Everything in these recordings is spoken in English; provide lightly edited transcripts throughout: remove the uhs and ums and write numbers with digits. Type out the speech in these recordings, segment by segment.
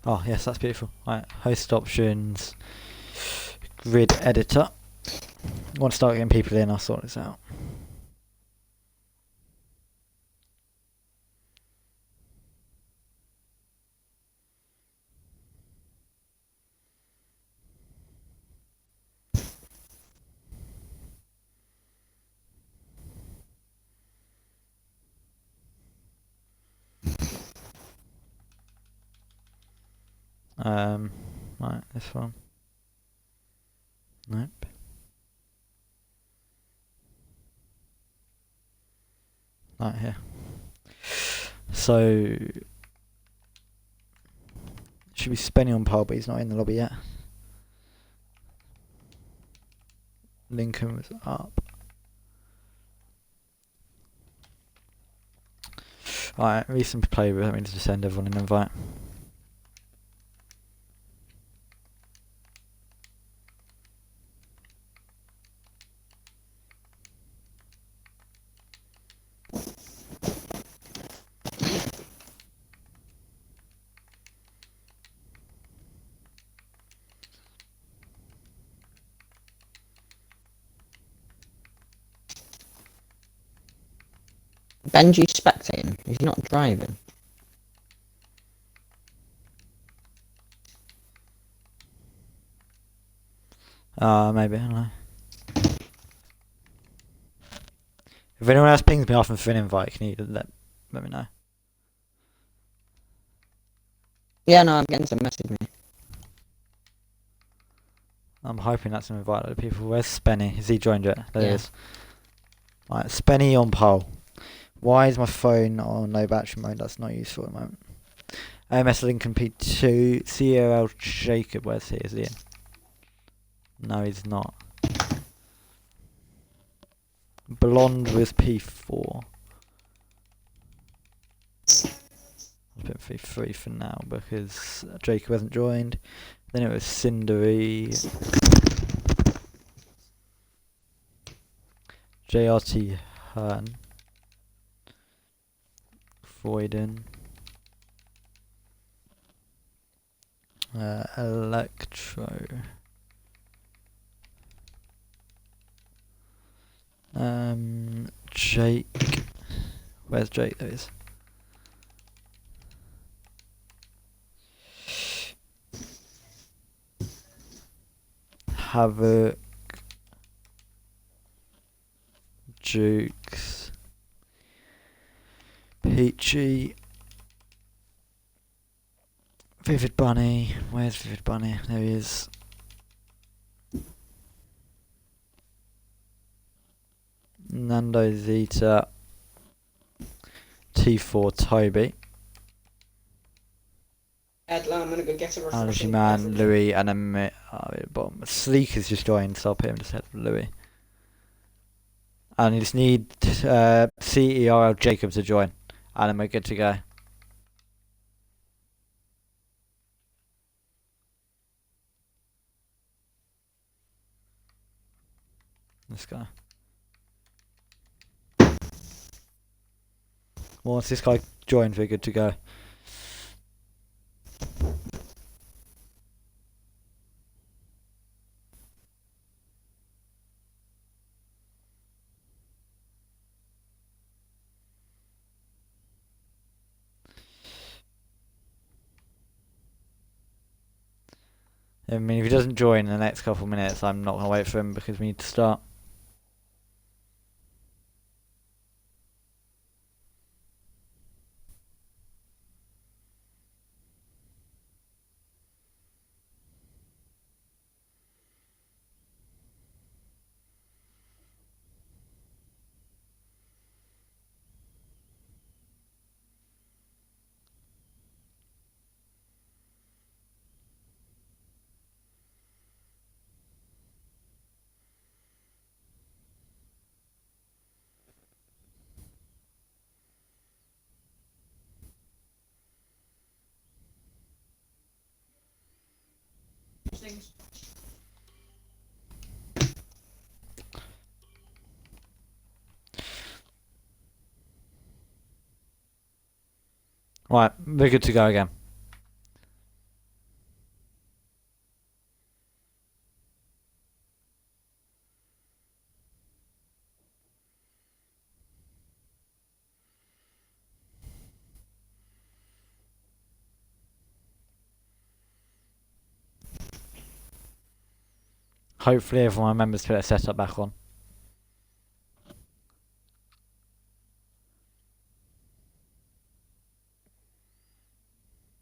Oh, yes, that's beautiful. Right, host options, grid editor. I want to start getting people in, I'll sort this out. Right, this one. Nope. Right here. So should be Spenny on pole, but he's not in the lobby yet. Lincoln was up. Alright, recent play with, let me just send everyone an invite. Benji spectating. He's not driving. Maybe, I don't know. If anyone else pings me off for an invite, can you let me know? Yeah, no, I'm getting some message me. I'm hoping that's an invite to the people. Where's Spenny? Has he joined yet? There he Yeah. is. Right, Spenny on pole. Why is my phone on low battery mode? That's not useful at the moment. AMS Lincoln P2. CRL Jacob. Where's he? Is he in? No, he's not. Blonde was P4. I'll put P3 for now because Jacob hasn't joined. Then it was Cindery. JRT Hearn. Foyden. Electro. Jake. Where's Jake? There he is. Havoc. Jukes. Peachy. Vivid Bunny. Where's Vivid Bunny? There he is. Nando Zeta. T4 Toby. Edla, I'm gonna go get a refreshing Allergy Man, beverage. Louis, and then bottom. Sleek has just joined, so I'll put him just ahead of Louis. And you just need CERL Jacob to join, and then we're good to go. This guy. Once this guy joins, we're good to go. I mean, if he doesn't join in the next couple of minutes, I'm not going to wait for him because we need to start. Right, we're good to go again. Hopefully everyone remembers to put their setup back on.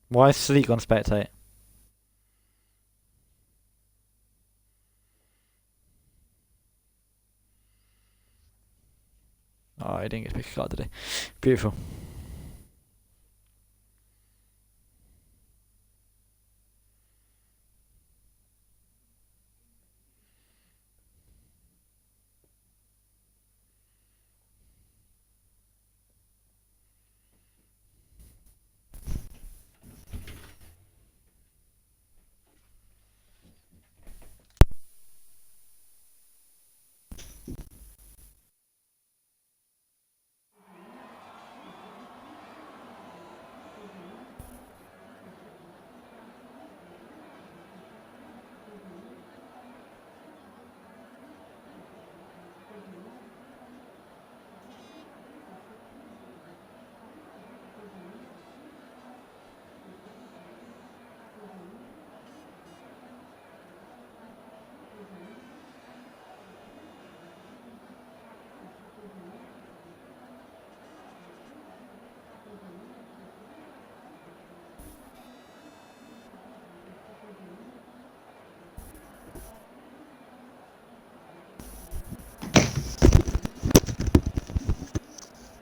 Why is Sleek on spectate? Oh, he didn't get to pick a card, did he? Beautiful.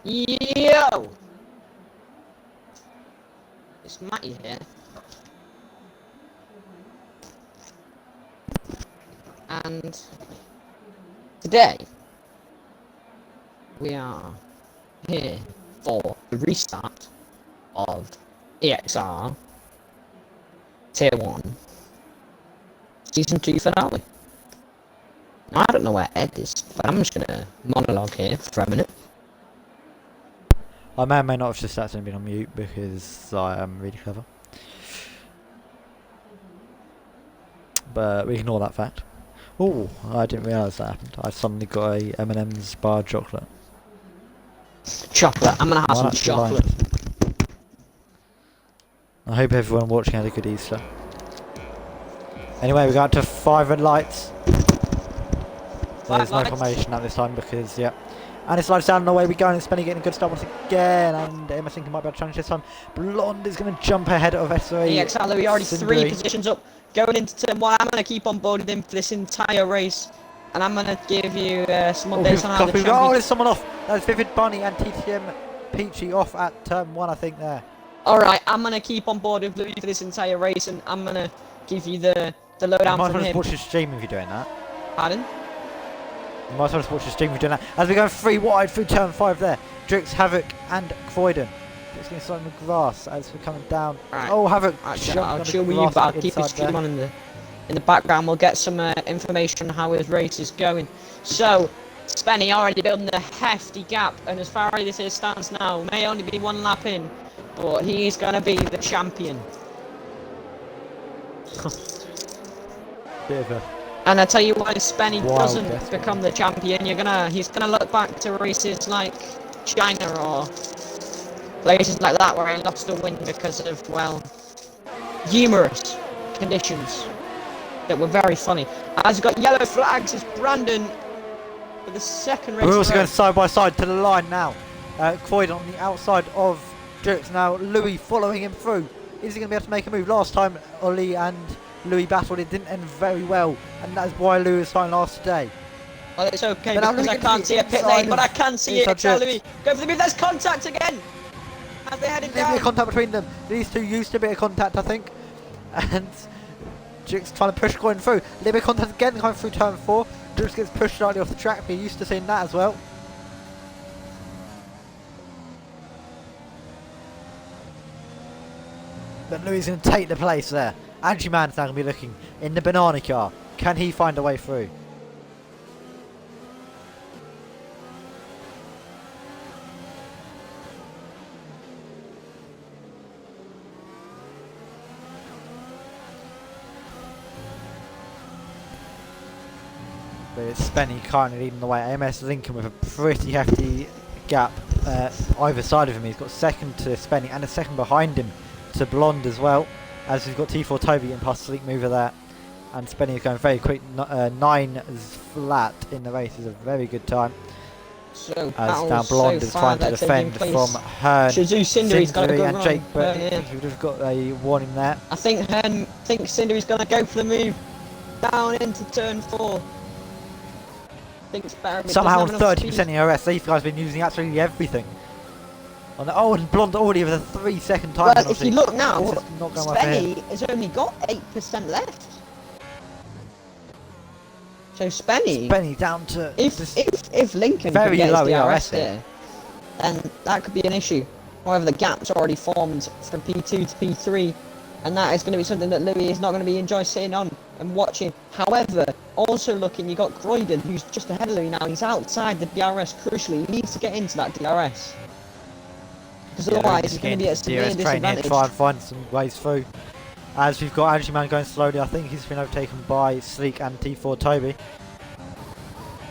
Yo! It's Matty here. And today we are here for the restart of EXR Tier 1 Season 2 finale. Now, I don't know where Ed is, but I'm just gonna monologue here for a minute. I may or may not have just accidentally been on mute because I am really clever. But we ignore that fact. Oh, I didn't realise that happened. I suddenly got a M&M's bar of chocolate. Chocolate. I'm gonna have some That's the line. chocolate. I hope everyone watching had a good Easter. Anyway, we got to 5 red lights. There's no lights. formation at this time because, yeah. And it slides down and away we go, and it's Spenny getting a good start once again. And MS Lincoln might be able to challenge this time. Blonde is going to jump ahead of SOE. EXR Louis already 3 Cindery. positions up. Going into turn 1, I'm going to keep on board with him for this entire race. And I'm going to give you some updates on how the Oh, champions... there's someone off. That's Vivid Bunny and TTM Peachy off at turn 1, I think, there. Alright, I'm going to keep on board with Louis for this entire race, and I'm going to give you the lowdown You might from as well him. just watch your stream if you're doing that. Pardon? You might as well just watch your stream if you're doing that. As we go 3 wide through turn 5 there. Drix, Havoc and Croydon. It's going to start in the grass as we're coming down. Right. Oh, Havoc. I'll jumped chill on the with you, grass but I'll keep inside his stream there. on in the background. We'll get some information on how his race is going. So, Spenny already building a hefty gap, and as far as this stands now, may only be 1 lap in, but he's going to be the champion. Bit of a And I tell you what, if Spenny Wild doesn't guess. become the champion, he's gonna look back to races like China or places like that where he lost a win because of, well, humorous conditions that were very funny. As we've got yellow flags, it's Brandon for the second race. We're in also a row. going side by side to the line now. Croydon on the outside of Drix now. Louis following him through. Is he going to be able to make a move? Last time Ollie and Louis battled, it didn't end very well, and that's why Louis was fine last day. Well, it's okay But now because I Louis can't gets see a pit inside lane, but I of- can see it. inside Drix. Louis, go for the move. There's contact again as they're heading There's a bit down. of contact between them. These two used a bit of contact, I think. And Drix trying to push Croydon through. A little bit of contact again coming through turn 4. Drix gets pushed slightly off the track. We're used to seeing that as well. But Louis is going to take the place there. Angie Mann's now going to be looking in the banana car. Can he find a way through? But it's Spenny currently leading the way. MS Lincoln with a pretty hefty gap either side of him. He's got second to Spenny and a second behind him to Blonde as well. As we've got T4 Toby getting past Sleek Mover there. and Spenny is going very quick. 9 flat in the race is a very good time. So As battles now Blonde so is far trying to that have taken defend place. from Hearn, Shazoo Cindery's got a Cindery good and run. Jake, but Yeah. he would have got a warning there. I think Cindery's gonna go for the move down into turn 4. Thinks better. But Somehow doesn't have enough 30% speed. ERS. These guys have been using absolutely everything. Oh, and Blonde already with a 3-second time Well, penalty. if you look now, This is not going well for him. Spenny has only got 8% left. So Spenny, Spenny down to if Lincoln very could get his low DRS ERS here. there, then that could be an issue. However, the gap's already formed from P2 to P3, and that is going to be something that Louis is not going to be enjoying sitting on and watching. However, also looking, you got Croydon, who's just ahead of Louis now. He's outside the DRS. Crucially, he needs to get into that DRS. Because otherwise, he's going to be at a severe DRS train here, disadvantage. try and find some ways through. As we've got Angie Man going slowly, I think he's been overtaken by Sleek and T4 Toby.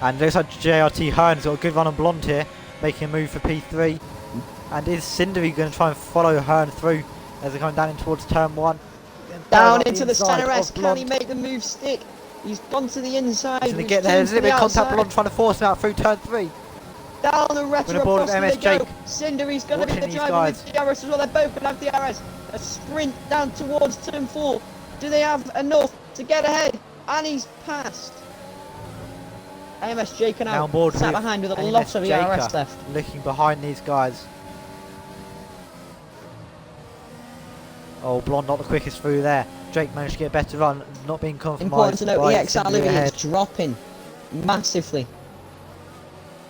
And looks like JRT Hearn's got a good run on Blonde here, making a move for P3. And is Cindery going to try and follow Hearn through as they're coming down in towards turn 1? Down into the inside center S. of Can Blonde. he make the move stick? He's gone to the inside. He's going to he's get there. turned There's a to little bit the of contact. outside. Blonde trying to force him out through turn 3. Down the With retro the ball of across MS they go. Jake. Cindery's going to be Watching the these driver guys. with DRS as well. They're both going to have DRS. A sprint down towards turn 4. Do they have enough to get ahead? And he's passed. AMS Jake Now now on board sat with behind with a AMS lot of Jaker, ERS left. looking behind these guys. Oh, Blonde not the quickest through there. Jake managed to get a better run, not being Important compromised to note, by EXR Cindery Louis ahead. is dropping massively.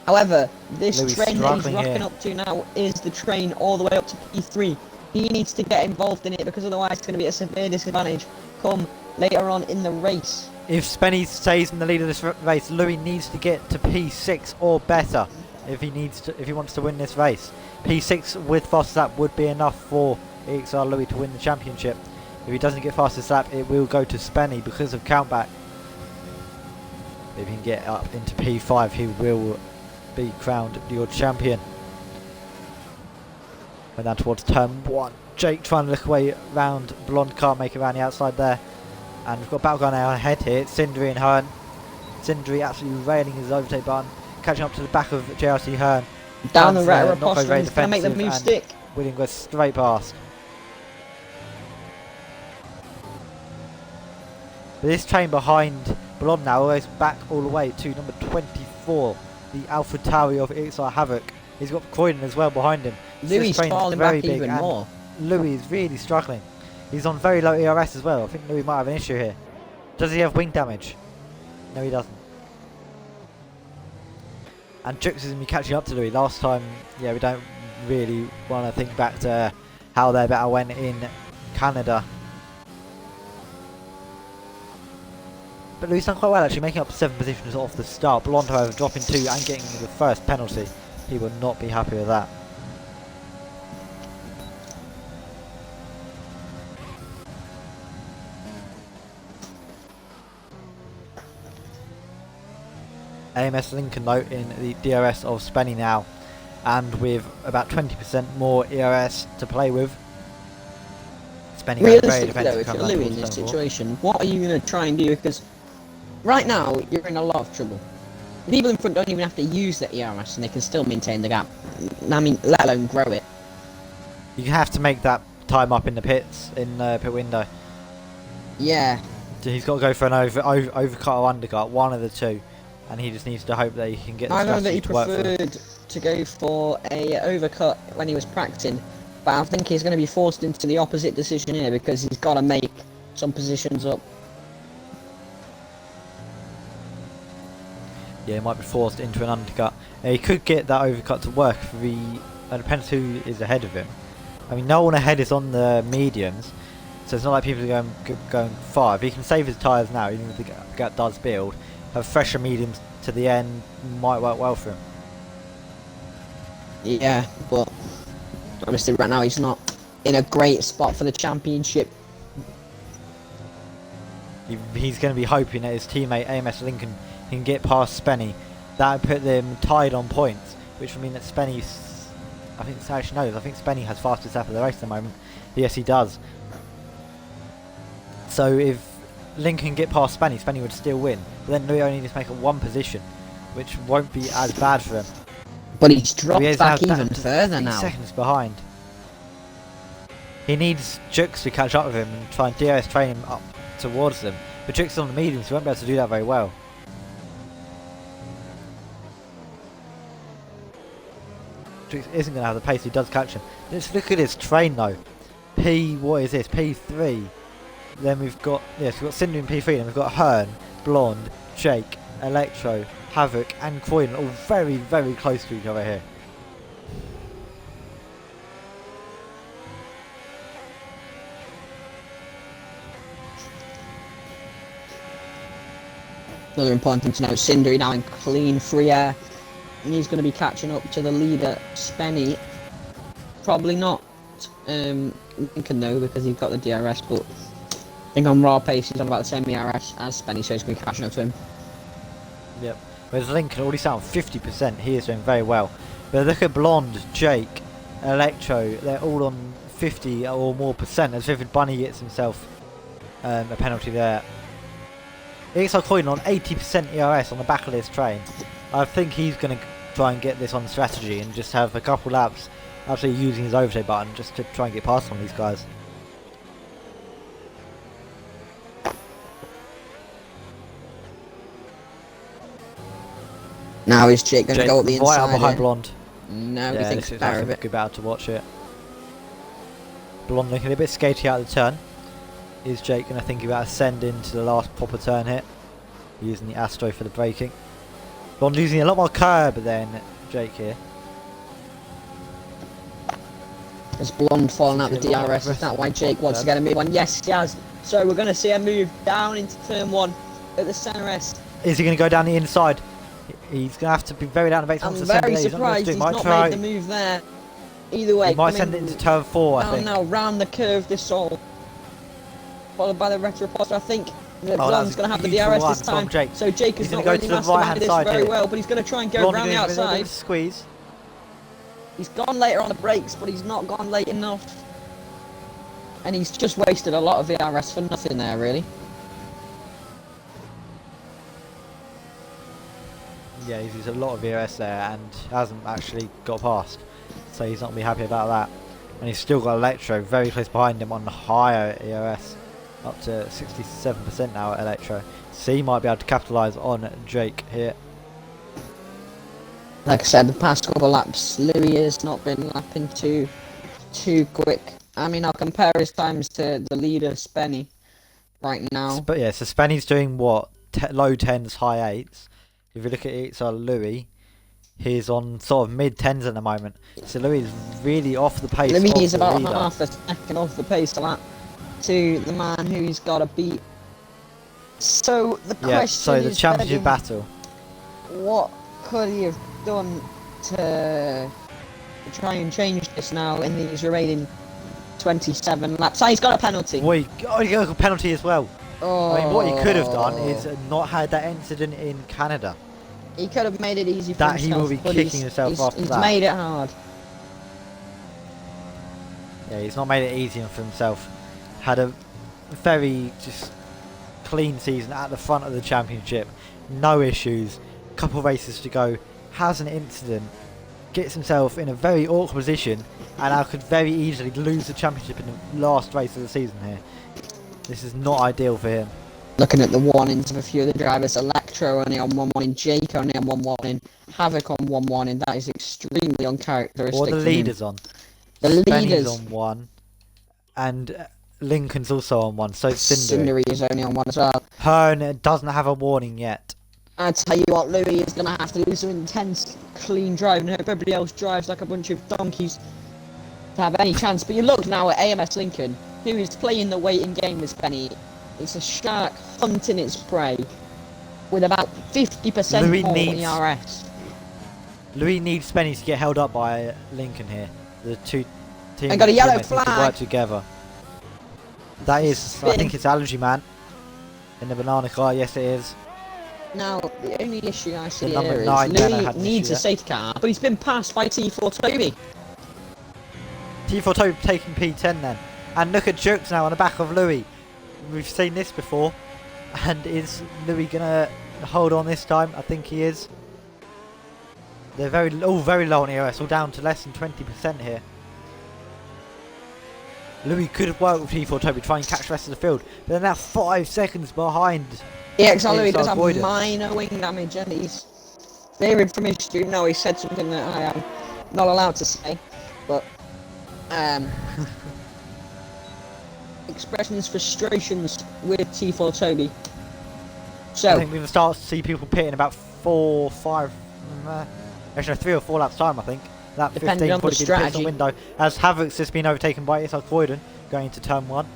However, this Louis train that he's struggling rocking here. up to now is the train all the way up to P3. He needs to get involved in it because otherwise it's going to be a severe disadvantage come later on in the race. If Spenny stays in the lead of this race, Louis needs to get to P6 or better if he wants to win this race. P6 with fastest lap would be enough for EXR Louis to win the championship. If he doesn't get fastest lap, it will go to Spenny because of countback. If he can get up into P5, he will be crowned your champion. And down towards turn 1. Jake trying to look away round. Blonde can't make it around the outside there. And we've got battle going out ahead here. It's Cindery and Hearn. Cindery absolutely railing his overtake button. Catching up to the back of JRT Hearn. Down the Hearn's, retro not very, very he's going to make the defensive move and stick. William goes straight past. But this train behind Blonde now goes back all the way to number 24. The Alpha Tauri of EXR Havoc. He's got Croydon as well behind him. So this Louis train's falling very back big even and more. Louis is really struggling. He's on very low ERS as well. I think Louis might have an issue here. Does he have wing damage? No, he doesn't. And Jux is going to be catching up to Louis. Last time, yeah, we don't really want to think back to how their battle went in Canada. But Louis done quite well actually, making up 7 positions off the start. Blonde, however, dropping 2 and getting the first penalty. He will not be happy with that. AMS Lincoln though in the DRS of Spenny now, and with about 20% more ERS to play with. Spenny going very Realistically though, defensive if you're coming Louis down in this towards turn 4. situation, what are you going to try and do? Because right now, you're in a lot of trouble. The people in front don't even have to use the ERS and they can still maintain the gap. I mean, let alone grow it. You have to make that time up in the pits, in the pit window. Yeah. So he's got to go for an overcut or undercut, one of the two, and he just needs to hope that he can get the I know that strategy he to work for him. preferred to go for a overcut when he was practicing, but I think he's going to be forced into the opposite decision here because he's got to make some positions up. Yeah, he might be forced into an undercut. He could get that overcut to work if it depends who is ahead of him. I mean, no one ahead is on the mediums, so it's not like people are going far. If he can save his tyres now, even if the gap does build, have fresher mediums to the end, might work well for him. Yeah, but obviously right now he's not in a great spot for the championship. He's going to be hoping that his teammate AMS Lincoln can get past Spenny. That would put them tied on points, which would mean that Spenny, I think actually knows, I think Spenny has fastest lap of the race at the moment. Yes, he does. So if Lincoln get past Spenny, Spenny would still win. But then Louis only needs to make it one position, which won't be as bad for him. But he's dropped He is back now even down to further 3 now. seconds behind. He needs Jux to catch up with him and try and DRS train him up towards them. But Jux is on the medium, so he won't be able to do that very well. Jux isn't going to have the pace, he does catch him. Let's look at his train though. What is this? P3. Then we've got, yes, we've got Cinder in P3, and we've got Hearn, Blonde, Jake, Electro, Havoc and Croydon all very, very close to each other here. Another important thing to note, Cinder now in clean free air. And he's going to be catching up to the leader, Spenny. Probably not Lincoln though, because he's got the DRS, but I think on raw pace he's on about the same DRS as Spenny, so he's going to be catching up to him. Yep. Whereas Lincoln already sat on 50%, he is doing very well. But look at Blonde, Jake, Electro, they're all on 50 or more percent, as Vivid Bunny gets himself a penalty there. EXR Croydon on 80% ERS on the back of this train. I think he's going to try and get this on strategy and just have a couple laps actually using his overtake button just to try and get past some of these guys. Now is Jake going to go up the right inside? out behind here? Blonde. No, he Yeah, thinks this is better like of a it. good battle to watch it. Blonde looking a bit skaty out of the turn. Is Jake going to think about ascending to the last proper turn here? Using the Astro for the braking. Blonde using a lot more curb than Jake here. Has Blonde fallen out the Is he a lot DRS? more Is that why Jake wants to aggressive? get a move on? Yes, he has. So we're going to see a move down into turn 1 at the centre S. Is he going to go down the inside? He's going to have to be very down the base. I'm Wants to send very it there. He's not gonna surprised do it. he's Might not try. made the move there. Either way, He might coming send it into turn 4, I down think. now, round the curve this all. Followed by the retroposter. I think that Oh, Blonde's that's going to have the beautiful DRS one this from time. Jake. So Jake He's is gonna not go really to the masterminded right-hand this side very here. well, but he's going to try and go Blonde round the doing a bit of outside. squeeze. He's gone later on the brakes, but he's not gone late enough. And he's just wasted a lot of VRS for nothing there, really. Yeah, he's used a lot of ERS there and hasn't actually got past. So he's not going to be happy about that. And he's still got Electro very close behind him on higher ERS. Up to 67% now at Electro. So he might be able to capitalise on Jake here. Like I said, the past couple of laps, Louis has not been lapping too quick. I mean, I'll compare his times to the leader, Spenny, right now. But yeah, so Spenny's doing what? Low 10s, high 8s. If you look at it, Louis, he's on sort of mid 10s at the moment. So Louis is really off the pace. Louis of is the about leader. half a second off the pace of that to the man who he's got to beat. So the Yeah, question so the is, championship begging, battle. what could he have done to try and change this now in these remaining 27 laps? Oh, he's got a penalty. Well, he got a penalty as well. Oh, I mean, what he could have done is not had that incident in Canada. he could have made it easy for That himself. he will be but kicking he's- himself he's, after he's that. made it hard. Yeah, he's not made it easy for himself. Had a very just clean season at the front of the championship. No issues. Couple races to go. Has an incident. Gets himself in a very awkward position. And I could very easily lose the championship in the last race of the season here. This is not ideal for him. Looking at the warnings of a few of the drivers, Electro only on 1 warning, Jake only on 1 warning, Havoc on 1 warning. That is extremely uncharacteristic. Or the for him. leaders on. The Spenny's leaders. on 1. And Lincoln's also on 1. So it's Cindery. Cindery is only on 1 as well. Hearn doesn't have a warning yet. I tell you what, Louis is going to have to do some intense, clean driving. I hope everybody else drives like a bunch of donkeys to have any chance. But you look now at AMS Lincoln, who is playing the waiting game with Spenny. It's a shark hunting its prey with about 50% Louis more needs- ERS. Louis needs Spenny to get held up by Lincoln here. The two teams And got a yellow teammates need to flag. work together. That is, I Spin. think it's Allergy Man in the banana car. Yes, it is. Now, the only issue I see number here is 9 Benno Louis had an needs issue a safety car, but he's been passed by T4 Toby. T4 Toby taking P10 then. And look at Jukes now on the back of Louis. We've seen this before. And is Louis gonna hold on this time? I think he is. They're all very low on ERS, all down to less than 20% here. Louis could have worked with T4 Toby to try and catch the rest of the field, but they're now 5 seconds behind. EXR Louis does have Avoidance. minor wing damage, and he's veering from his stream now. He said something that I am not allowed to say, but expressing his frustrations with T4 Toby. I So, think we're going to start to see people pitting about 4, 5, actually 3 or 4 laps time, I think. Lap Depending 15 on the probably be the pits strategy. window, as Havoc's just been overtaken by Isaac Croydon going into turn 1.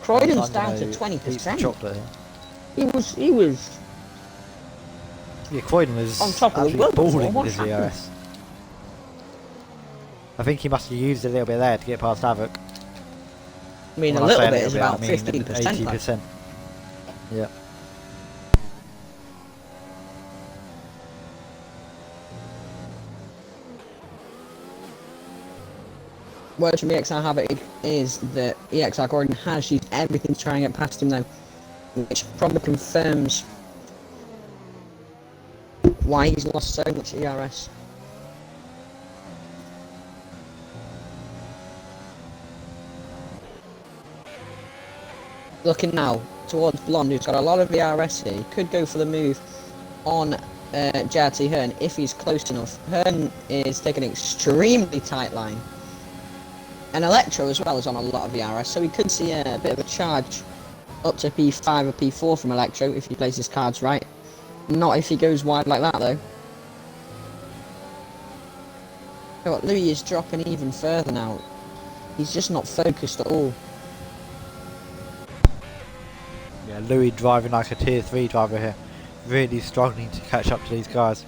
Croydon's down Lando to eats the 20%. chocolate here. He was Yeah, Croydon was on top of the absolutely world before. balling What with his happened? ERS. I think he must have used a little bit there to get past Havoc. I mean, When a I little say bit is I about mean 15%. though. 80%. Yeah. Word from EXR Havoc is that EXR Gordon has used everything to try and get past him though, which probably confirms why he's lost so much ERS. Looking now towards Blonde, who's got a lot of ERS here. He could go for the move on JRT Hearn if he's close enough. Hearn is taking an extremely tight line. And Electro as well is on a lot of ERS, so we could see a bit of a charge up to P5 or P4 from Electro if he plays his cards right. Not if he goes wide like that though. So what, Louis is dropping even further now. He's just not focused at all. Yeah, Louis driving like a tier 3 driver here. Really struggling to catch up to these guys.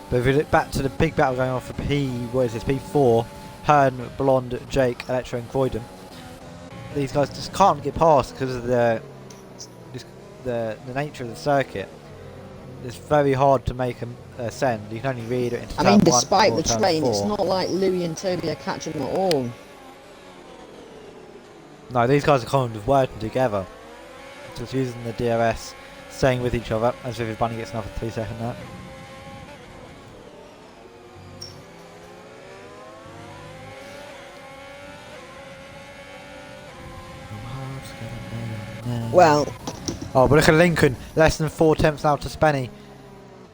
But if we look back to the big battle going on for P4, Hearn, Blonde, Jake, Electro and Croydon. These guys just can't get past because of the nature of the circuit. It's very hard to make them ascend. You can only read it into I turn mean, 1 despite or the turn train, 4. it's not like Louis and Toby are catching them at all. No, these guys are kind of working together. Just using the DRS, staying with each other, as if Bunny gets another 3-second there. Well, Oh, but look at Lincoln, less than 4 tenths now to Spenny.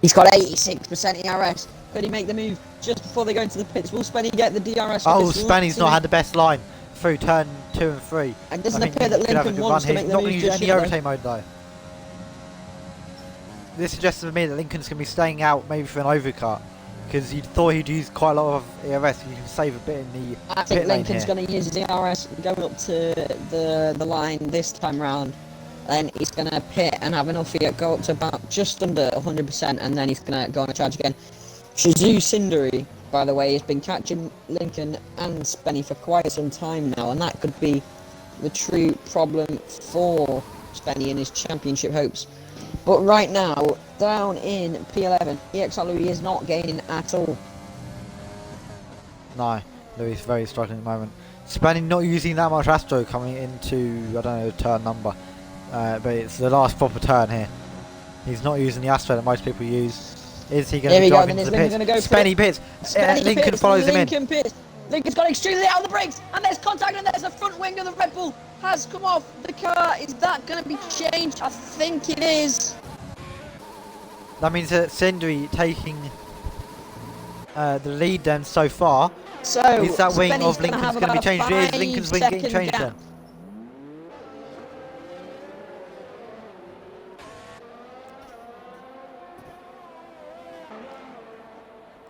he's got 86% ERS. Could he make the move just before they go into the pits? Will Spenny get the DRS? Oh, Spenny's not had the best line through turn 2 and 3. It doesn't I think appear that he could have a Lincoln good wants run to here. make He's the not move going to use just any yet, though. overtake mode though. This suggests to me that Lincoln's going to be staying out maybe for an overcut. Because he thought he'd use quite a lot of ERS, you can save a bit in the I think pit lane Lincoln's here. going to use his ERS going up to the line this time round. Then he's going to pit and have enough here, go up to about just under 100%, and then he's going to go on a charge again. Shazoo Cindery, by the way, has been catching Lincoln and Spenny for quite some time now, and that could be the true problem for Spenny and his championship hopes. But right now, down in P11, EXR Louis is not gaining at all. No, Louis is very struggling at the moment. Spenny not using that much Astro coming into, I don't know, turn number. But it's the last proper turn here. He's not using the Astro that most people use. Is he going Here to we go, drive then into is the Lincoln pits? gonna go for Spenny pits. Spenny Lincoln pits, follows him in. Lincoln pits. Lincoln's got extremely out of the brakes, and there's contact, and there's the front wing of the Red Bull has come off the car. Is that going to be changed? I think it is. That means that Sindri taking the lead then so far. So Is that wing Spenny's of Lincoln's have going to be about a changed? It is Lincoln's wing getting 5-second changed gap. then.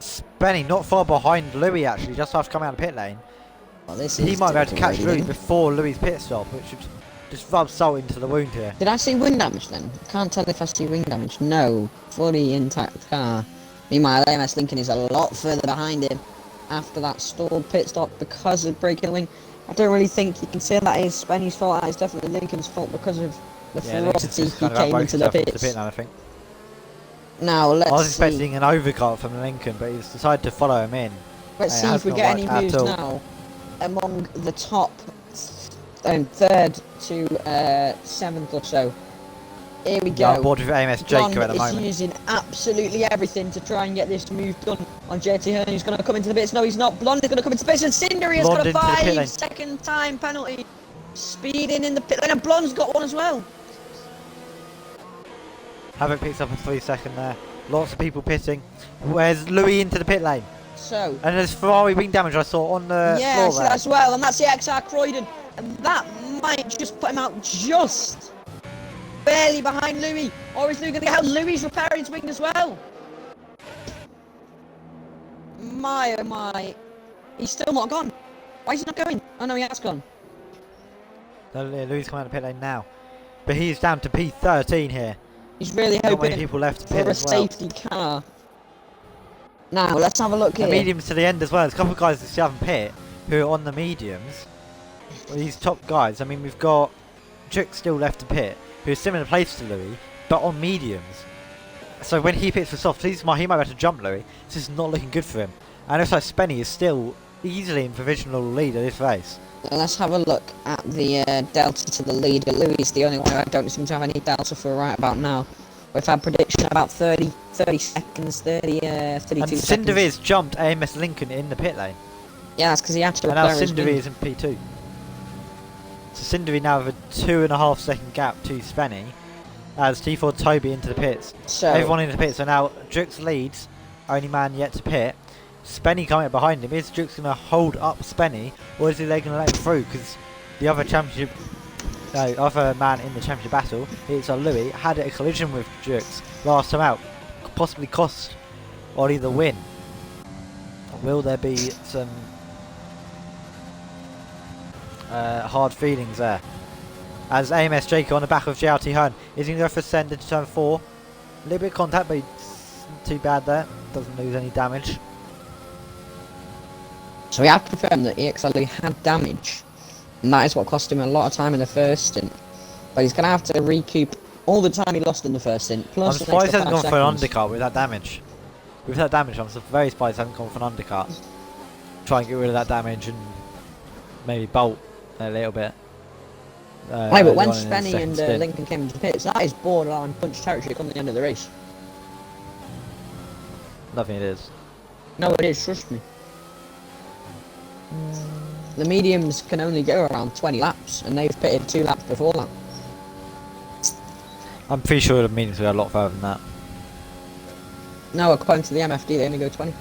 Spenny not far behind Louis actually, just after coming out of the pit lane. Well, this He is might be able to catch difficult, Louis really. before Louis' pit stop, which should just rub salt into the wound here. Did I see wing damage then? I can't tell if I see wing damage. No, fully intact car. Meanwhile, AMS Lincoln is a lot further behind him after that stalled pit stop because of breaking the wing. I don't really think you can say that is Spenny's fault. That is definitely Lincoln's fault because of the Lincoln's ferocity just he kind of came outbraked into the himself pits. pit now, I think. Now let's I was see. expecting an overcut from Lincoln, but he's decided to follow him in. Let's It see has if we not get any worked at moves all. now among the top third to 7th or so. Here we Yeah, I'm go. bored with AMS Jacob at the Blonde is moment. using absolutely everything to try and get this move done on JT Hearn, who's going to come into the bits. No, he's not. Blonde is going to come into the bits, and Cindery has Blonde got a into the pit lane. 5-second time penalty. Speeding in the pit lane, and Blonde's got one as well. Havoc picks up a 3-second there. Lots of people pitting. Where's Louis into the pit lane? So, And there's Ferrari wing damage I saw on the yeah, floor so there. as well, and that's the XR Croydon, and that might just put him out just barely behind Louis. Or is Louis going to get out? Louis repairing his wing as well. My oh my, he's still not gone. Why is he not going? Oh no, he has gone. So, yeah, Louis coming out of the pit lane now. But he's down to P13 here. He's really Not many hoping people left to for pit a as well. safety car. Now, let's have a look The here. mediums to the end as well. There's a couple of guys that still haven't pit who are on the mediums. Well, these top guys. I mean, we've got Juk still left to pit, who's similar place to Louis, but on mediums. So when he pits for softs, he might be able to jump Louis. This is not looking good for him. And it looks like Spenny is still easily in provisional lead of this race. Let's have a look at the delta to the leader. Louis is the only one I don't seem to have any delta for right about now. We've had prediction about 30 seconds, 32 And seconds. Cindery's jumped AMS Lincoln in the pit lane. Yeah, that's because he had to And now repair his Cindery wing. is in P2. So Cindery now with a 2.5 second gap to Spenny as T4 Toby into the pits. So, Everyone in the pits, so now Jukes leads, only man yet to pit. Spenny coming up behind him. Is Jukes going to hold up Spenny, or is he going to let him through? Because the other other man in the championship battle, it's Louis, had a collision with Jukes last time out, possibly cost Ollie the win. Will there be some hard feelings there? As AMS Jacob on the back of JRT Hearn is going to go for send into turn 4. A little bit of contact, but it's not too bad there. Doesn't lose any damage. so we have confirmed that EXLE had damage, and that is what cost him a lot of time in the first stint. But he's going to have to recoup all the time he lost in the first stint. I'm Plus an surprised he extra hasn't 5 gone for an seconds. undercut with that damage. With that damage, I'm very surprised he hasn't gone for an undercut. Try and get rid of that damage and maybe bolt a little bit. Hey, but early when on in the Spenny second and stint. Lincoln came into pits, that is borderline punch territory come the end of the race. Nothing it is. No, it is, trust me. The mediums can only go around 20 laps, and they've pitted 2 laps before that. I'm pretty sure the meetings will go a lot further than that. No, according to the MFD, they only go 20.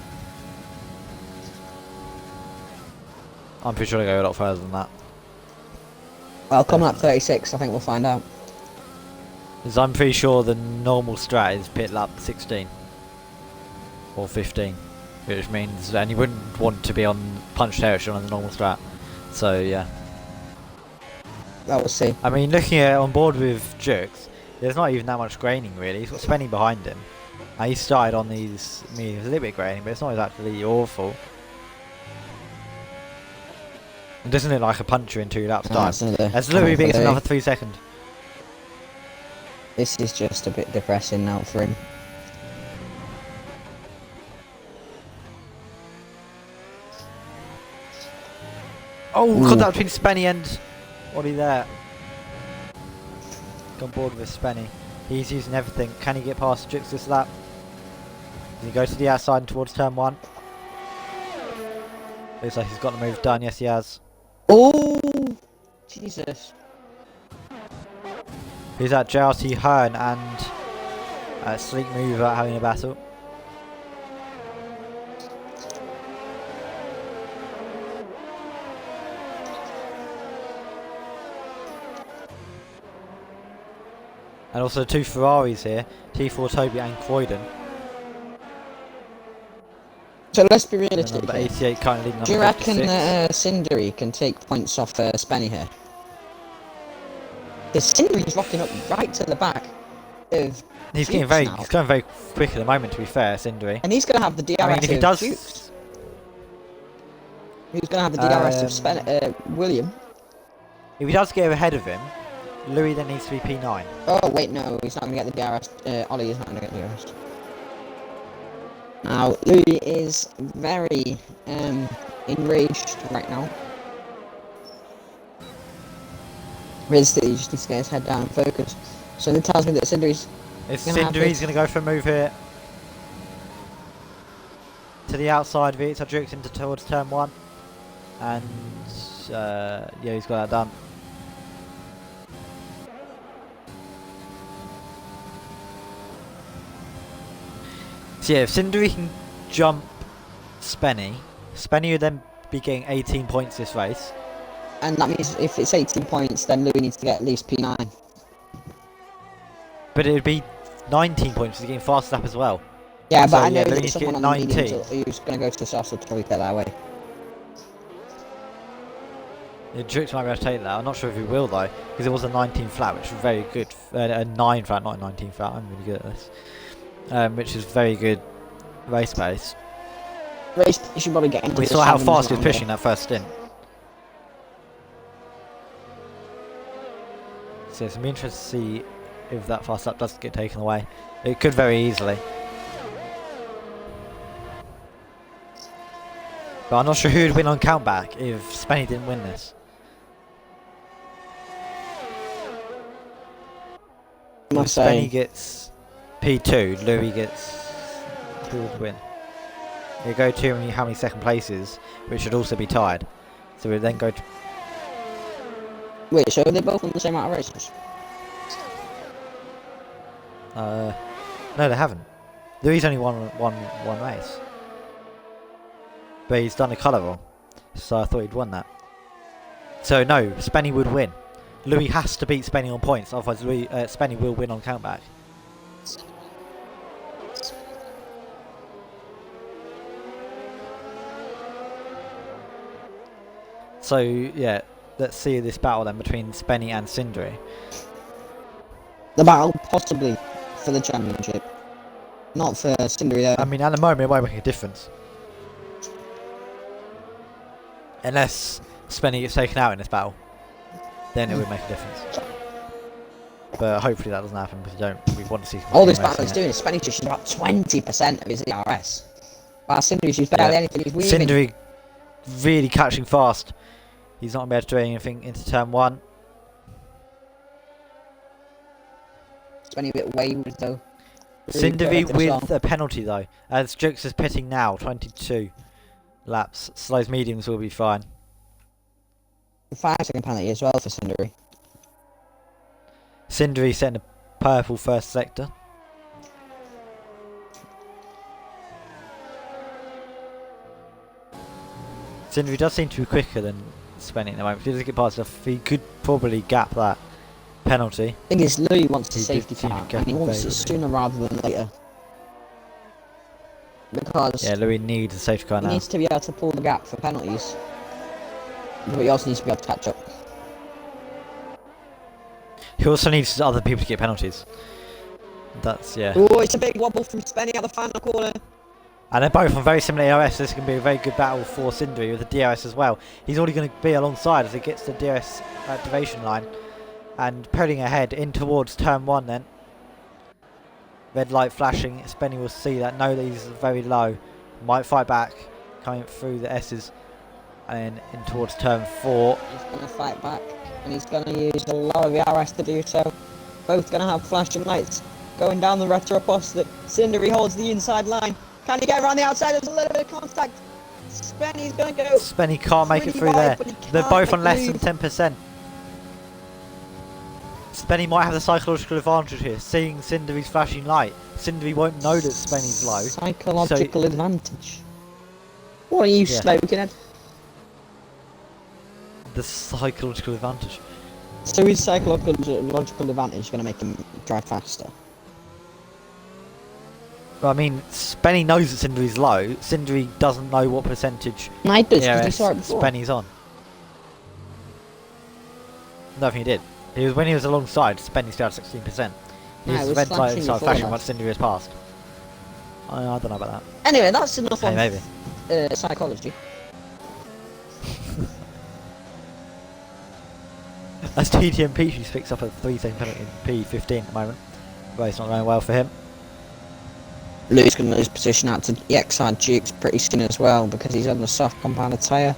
I'm pretty sure they go a lot further than that. Well, come lap 36, I think we'll find out. Because I'm pretty sure the normal strat is pit lap 16 or 15, which means, and you wouldn't want to be on punch territory on the normal strat. So yeah, Well, we'll see. I mean, looking at on board with Jukes, there's not even that much graining really. He's got Spenny behind him. And he started on these mediums, a little bit graining, but it's not exactly awful. It doesn't look like a puncher in 2 laps time. As Louis beats another 3 seconds. This is just a bit depressing now for him. Oh, contact between Spenny and Ollie there. On board with Spenny. He's using everything. Can he get past Jukes this lap? Does he go to the outside and towards turn 1? Looks like he's got the move done. Yes, he has. Oh, Jesus. He's at JRT Hearn and Sleek Mover having a battle. And also 2 Ferraris here, T4 Toby and Croydon. So let's be And realistic. number here. 88 currently leading Do you number reckon 56. that Cindery can take points off Spenny here? Because Cindery's rocking up right to the back of He's getting Jukes very, now. he's going very quick at the moment, to be fair, Cindery. And he's going to have the DRS I mean, if he of does, Jukes. Who's going to have the DRS of William? if he does get ahead of him, Louis then needs to be P9. Oh, wait, no, he's not going to get the DRS. Ollie is not going to get the DRS. Now, Louis is very enraged right now. Realistically, he just needs to get his head down and focus. So it tells me that Cindery's It's gonna have Cindery's it. going to go for a move here. To the outside of it, so Drix into towards turn 1. And yeah, he's got that done. So yeah, if Cindery can jump Spenny, Spenny would then be getting 18 points this race. And that means if it's 18 points, then Louis needs to get at least P9. But it would be 19 points because he's getting fast lap as well. Yeah, So, but I know yeah, that Louis someone get on the medium 19. who's going to go to the soft to probably get that way. Yeah, Drix might be able to take that. I'm not sure if he will though, because it was a 19 flat, which was very good. A 9 flat, not a 19 flat. I'm really good at this. Which is very good race pace. Race, you should probably get into We the saw how sevens fast he was around pushing that first stint. So it's going to be interesting to see if that fast lap does get taken away. It could very easily. But I'm not sure who would win on countback if Spenny didn't win this. I must say. Spenny gets P2, Louis gets... Who would win? You go to how many second places, which should also be tied. So we then go to... Wait, so are they both on the same amount of races? no, they haven't. Louis only won one race. But he's done a colour roll. So I thought he'd won that. So no, Spenny would win. Louis has to beat Spenny on points, otherwise Spenny will win on countback. So yeah, let's see this battle then between Spenny and Cindery. The battle possibly for the championship. Not for Cindery. I mean, at the moment it won't make a difference. Unless Spenny gets taken out in this battle, then it would make a difference. But hopefully that doesn't happen because we want to see. All this battle is doing is Spenny just about 20% of his ERS. While Cindery's used barely anything, he's weaving. Cindery really catching fast. He's not able to do anything into turn 1. Spenny a bit wayward though. Cindery Really with a penalty though. As Jukes is pitting now, 22 laps. Slows mediums will be fine. 5-second penalty as well for Cindery. Cindery setting a purple first sector. Cindery does seem to be quicker than Spenny at the moment. If he doesn't get past stuff, he could probably gap that penalty. Thing is, Louis wants a He safety did seem to car, get and he wants it favourably. sooner rather than later. Because Yeah, Louis needs a safety car he now. needs to be able to pull the gap for penalties. But he also needs to be able to catch up. He also needs other people to get penalties. That's, yeah. Oh, it's a big wobble from Spenny at the final corner. And they're both on very similar ERS. This can be a very good battle for Cindery with the DRS as well. He's already going to be alongside as he gets the DRS activation line. And pulling ahead in towards turn 1 then. Red light flashing. Spenny will see that. Know that he's very low. Might fight back. Coming through the S's. And then in towards turn 4. He's going to fight back, and he's going to use a lot of ERS to do so. Both going to have flashing lights going down the retro opposite. Cindery holds the inside line. Can he get around the outside? There's a little bit of contact. Spenny's going to go. Spenny can't make it pretty through wide, there. but he They're can't both make on less the than move. 10%. Spenny might have the psychological advantage here, seeing Cindery's flashing light. Cindery won't know that Spenny's low. Psychological advantage. What are you Yeah. smoking at? The psychological advantage. So his psychological advantage is going to make him drive faster. Well, I mean, Spenny knows that Cindery's low. Cindery doesn't know what percentage And I does, because he ERS saw it before. Spenny's on. No, I think he did. When he was alongside, Spenny still had 16%. No, it His was red light flashing started before flashing that. once Cindery has passed. I don't know about that. Anyway, that's enough Hey, on maybe. psychology. As TDM Peaches picks up a 3-second penalty in P15 at the moment. But it's not going well for him. Louis going to lose position out to EXR Dukes pretty soon as well because he's on the soft compounded tyre.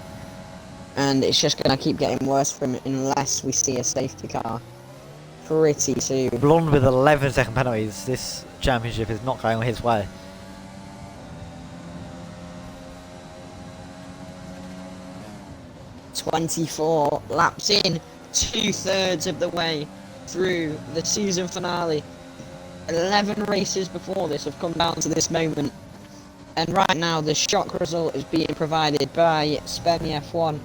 And it's just going to keep getting worse for him unless we see a safety car pretty soon. Blonde with 11-second penalties. This championship is not going his way. "24 laps in, 2/3 of the way through the season finale. 11 races before this have come down to this moment. And right now the shock result is being provided by Spenny F1,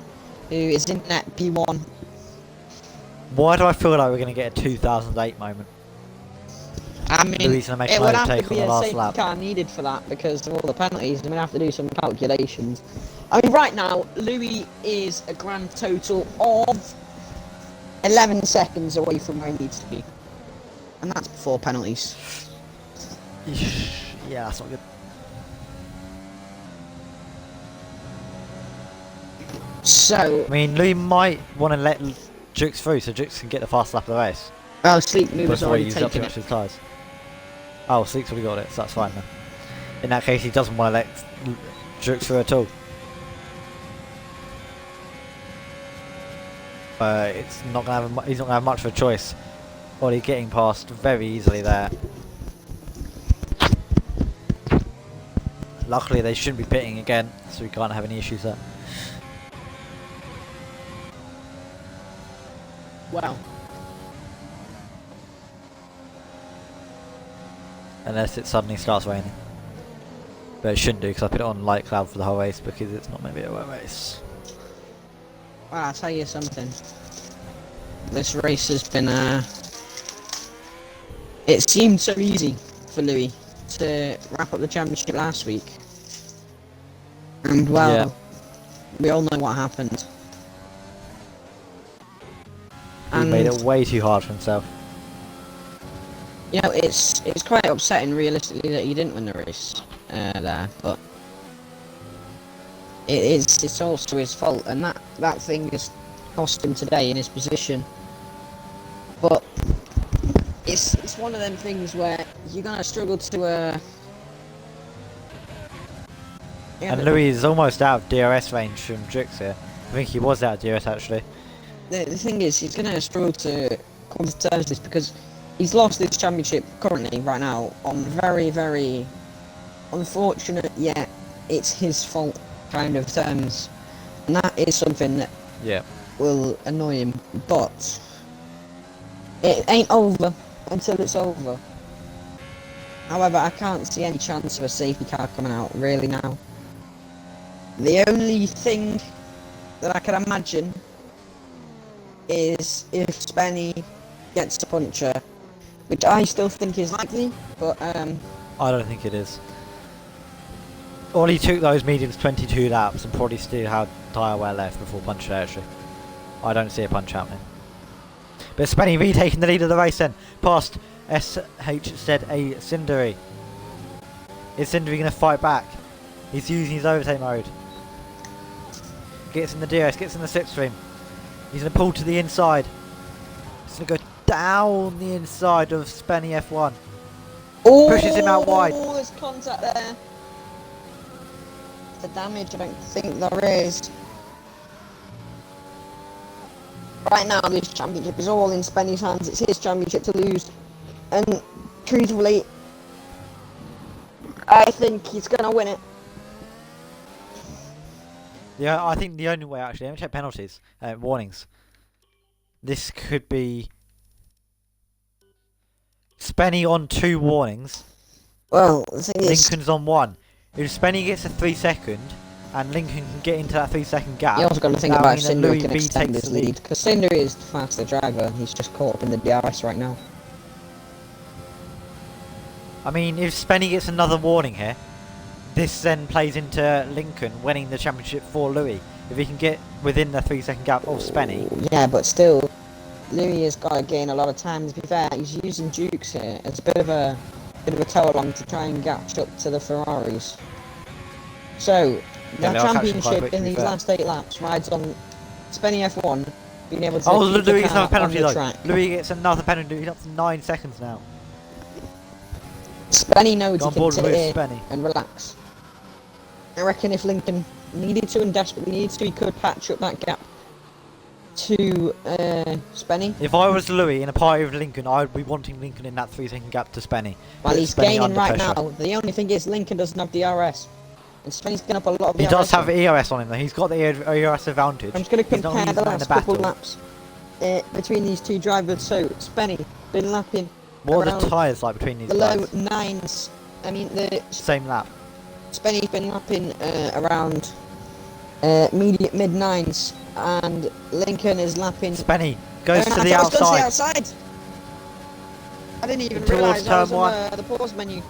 who is in net P1. Why do I feel like we're going to get a 2008 moment? I mean, Louis gonna make it an would have to overtake be on the a last safety lap. car needed for that because of all the penalties. I'm going to have to do some calculations. I mean, right now, Louis is a grand total of 11 seconds away from where he needs to be. And that's before penalties. Yeah, that's not good. So, I mean, Louis might want to let Jukes through so Jukes can get the fast lap of the race. oh, Sleep Mover's Before he already uses up too taken much it. of his tyres. Oh, Sleek's already got it, so that's fine then. In that case, he doesn't want to let Jukes through at all. It's not gonna have he's not gonna have much of a choice. Ollie getting past very easily there. Luckily, they shouldn't be pitting again, so we can't have any issues there. Wow. Unless it suddenly starts raining. But it shouldn't do because I put it on light cloud for the whole race because it's not meant to be a wet race. Well, I'll tell you something. This race has been, it seemed so easy for Louis to wrap up the championship last week. And, well, Yeah. we all know what happened. He made it way too hard for himself. You know, it's quite upsetting, realistically, that he didn't win the race there, but it's also his fault, and that thing has cost him today in his position. But it's one of them things where you're gonna struggle to. Yeah, And Louis is almost out of DRS range from Jukes here. I think he was out of DRS actually. the thing is, he's gonna struggle to come to terms with this because he's lost this championship currently, right now, on very, very unfortunate, yet it's his fault kind of terms. And that is something that Yeah. will annoy him, but it ain't over until it's over. However, I can't see any chance of a safety car coming out, really, now. The only thing that I can imagine is if Spenny gets a puncture, which I still think is likely, but I don't think it is. Ollie took those mediums 22 laps and probably still had tyre wear left before punch actually. I don't see a punch happening. But Spenny retaking the lead of the race then, past SHZA Cindery. Is Cindery going to fight back? He's using his overtake mode. Gets in the DRS, gets in the slipstream. He's going to pull to the inside. He's going to go down the inside of Spenny F1. Pushes him out wide. Oh, there's contact there. The damage, I don't think there is. Right now, this championship is all in Spenny's hands. It's his championship to lose. And, truthfully, I think he's going to win it. Yeah, I think the only way actually, let me check penalties, warnings. This could be Spenny on 2 warnings. Well, the thing is, Lincoln's on 1. If Spenny gets a 3 second and Lincoln can get into that 3 second gap, you also got to think that about means that Cinder Louis can V extend takes his the lead. Because Cinder is the faster driver. He's just caught up in the DRS right now. I mean, if Spenny gets another warning here, this then plays into Lincoln winning the championship for Louis. If he can get within the 3 second gap of Spenny. Yeah, but still, Louis has got to gain a lot of time. To be fair, he's using Dukes here as a bit of a tow along to try and catch up to the Ferraris. So the Yeah, they'll catch him quite championship quick, to in be these fair. last 8 laps rides on Spenny F1 being able to. Oh, keep the Louis gets car another penalty on the though. track. Louis gets another penalty. He's up to 9 seconds now. Spenny knows Go he on can board sit with here Spenny. and relax. I reckon if Lincoln needed to and desperately needed to, he could patch up that gap to Spenny. If I was Louis in a party with Lincoln, I would be wanting Lincoln in that 3-second gap to Spenny. Well, Put he's Spenny gaining under right pressure. now. The only thing is Lincoln doesn't have DRS. And Spenny's getting up a lot of He DRS. does have ERS on him though. He's got the ERS advantage. I'm just going to He's not compare using the that in last a couple battle. laps between these two drivers. So, Spenny been lapping What are around the tyres like between these the low guys? nines. I mean, the Same lap. Spenny's been lapping around mid nines, and Lincoln is lapping. Spenny goes to I the thought it was going outside. to the outside. I didn't even Towards realise I was turn on the pause menu.